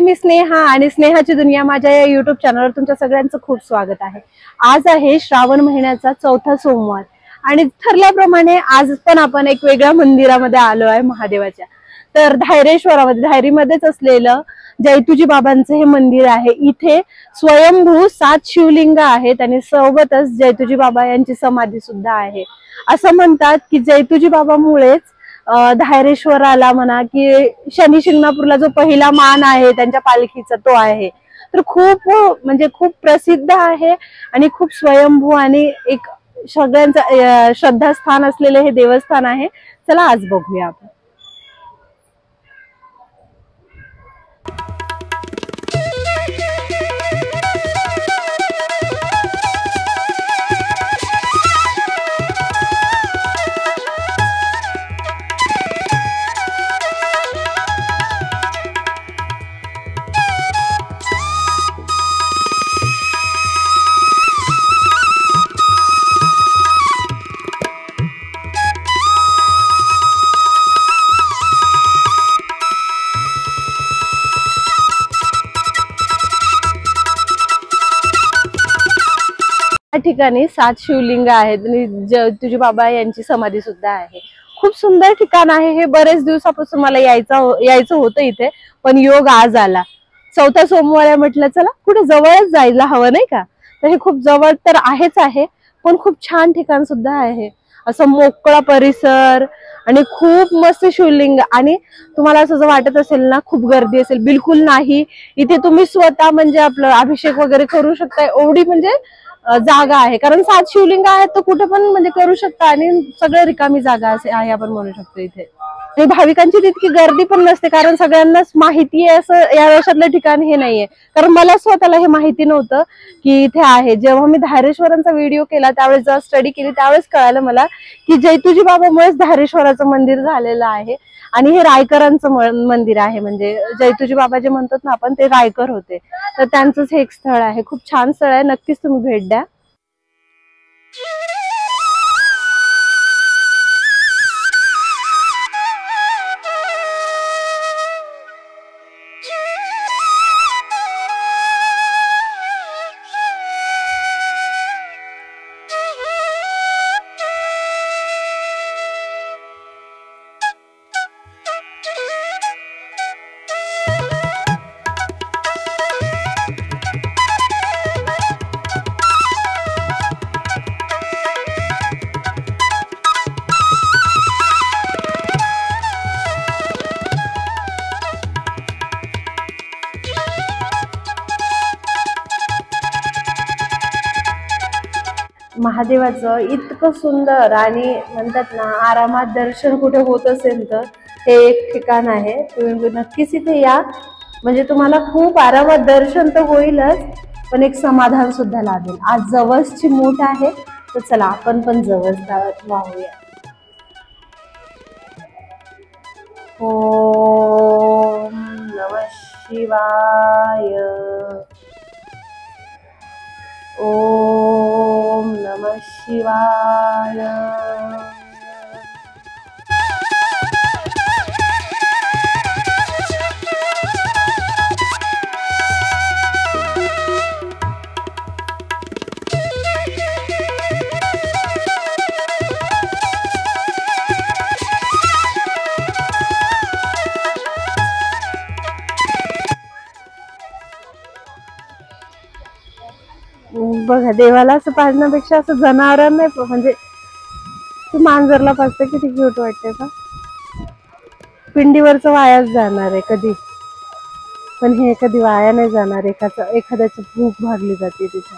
मी स्नेहा आणि स्नेहाची दुनिया माझ्या या युट्यूब चॅनलवर तुमच्या सगळ्यांचं खूप स्वागत आहे। आज आहे श्रावण महिन्याचा चौथा सोमवार आणि ठरल्याप्रमाणे आज पण आपण एक वेगळ्या मंदिरामध्ये आलो आहे महादेवाच्या। तर धायरेश्वरामध्ये धायरीमध्येच असलेलं जैतुजी बाबांचं हे मंदिर आहे। इथे स्वयंभू 7 शिवलिंग आहेत आणि सोबतच जैतुजी बाबा यांची समाधी सुद्धा आहे। असं म्हणतात की जैतुजी बाबामुळेच धायरेश्वराला म्हणा की शनी शिंगणापूरला जो पहिला मान आहे त्यांच्या पालखीचा तो आहे। तर खूप म्हणजे खूप प्रसिद्ध आहे आणि खूप स्वयंभू आणि एक सगळ्यांचं श्रद्धास्थान असलेले हे देवस्थान आहे। चला आज बघूया आपण। या ठिकाणी 7 शिवलिंग आहेत आणि जैतुजी बाबा यांची समाधी सुद्धा आहे। खूप सुंदर ठिकाण आहे हे। बरेच दिवसापासून मला यायचं होतं इथे, पण योग आज आला। चौथा सोमवार आहे म्हटलं चला कुठे जवळच जायला हवं नाही का। तर हे खूप जवळ तर आहेच आहे, पण खूप छान ठिकाण सुद्धा आहे। असं मोकळा परिसर आणि खूप मस्त शिवलिंग। आणि तुम्हाला असं जर वाटत असेल ना खूप गर्दी असेल, बिलकुल नाही। इथे तुम्ही स्वतः म्हणजे आपलं अभिषेक वगैरे करू शकता, एवढी म्हणजे जागा आहे। कारण 7 शिवलिंग आहेत तर कुठे पण म्हणजे करू शकता आणि सगळं रिकामी जागा आहे आपण म्हणू शकतो इथे। आणि भाविकांची तितकी गर्दी पण नसते कारण सगळ्यांनाच माहिती आहे असं या वर्षातलं ठिकाण हे नाहीये। कारण मला स्वतःला हे माहिती नव्हतं की इथे आहे। जेव्हा मी धायरेश्वरांचा व्हिडिओ केला त्यावेळेस जेव्हा स्टडी केली त्यावेळेस कळालं मला की जैतुजी बाबामुळेच धायरेश्वराचं मंदिर झालेलं आहे आणि हे रायकरांचं मंदिर आहे। म्हणजे जैतुजी बाबा जे म्हणतात ना आपण, ते रायकर होते, तर त्यांचंच हे एक स्थळ आहे। खूप छान स्थळ आहे, नक्कीच तुम्ही भेट द्या। महादेवाचं इतकं सुंदर आणि म्हणतात ना आरामात दर्शन कुठे होत असेल तर हे एक ठिकाण आहे। तुम्ही नक्कीच इथे या, म्हणजे तुम्हाला खूप आरामात दर्शन तर होईलच पण एक समाधान सुद्धा लाभेल। आज जवसची मूठ आहे तर चला आपण पण जवस वाहूया। ओम नमः शिवाय। ओम नमः शिवाय। बघा, देवाला असं पाजण्यापेक्षा असं जनावरांना म्हणजे मांजरला पाजते किती क्यूट वाटते का। पिंडीवरच वायाच जाणार आहे कधी, पण हे कधी वाया नाही जाणार। एखाद्याची भूक भागली जाते तिथे।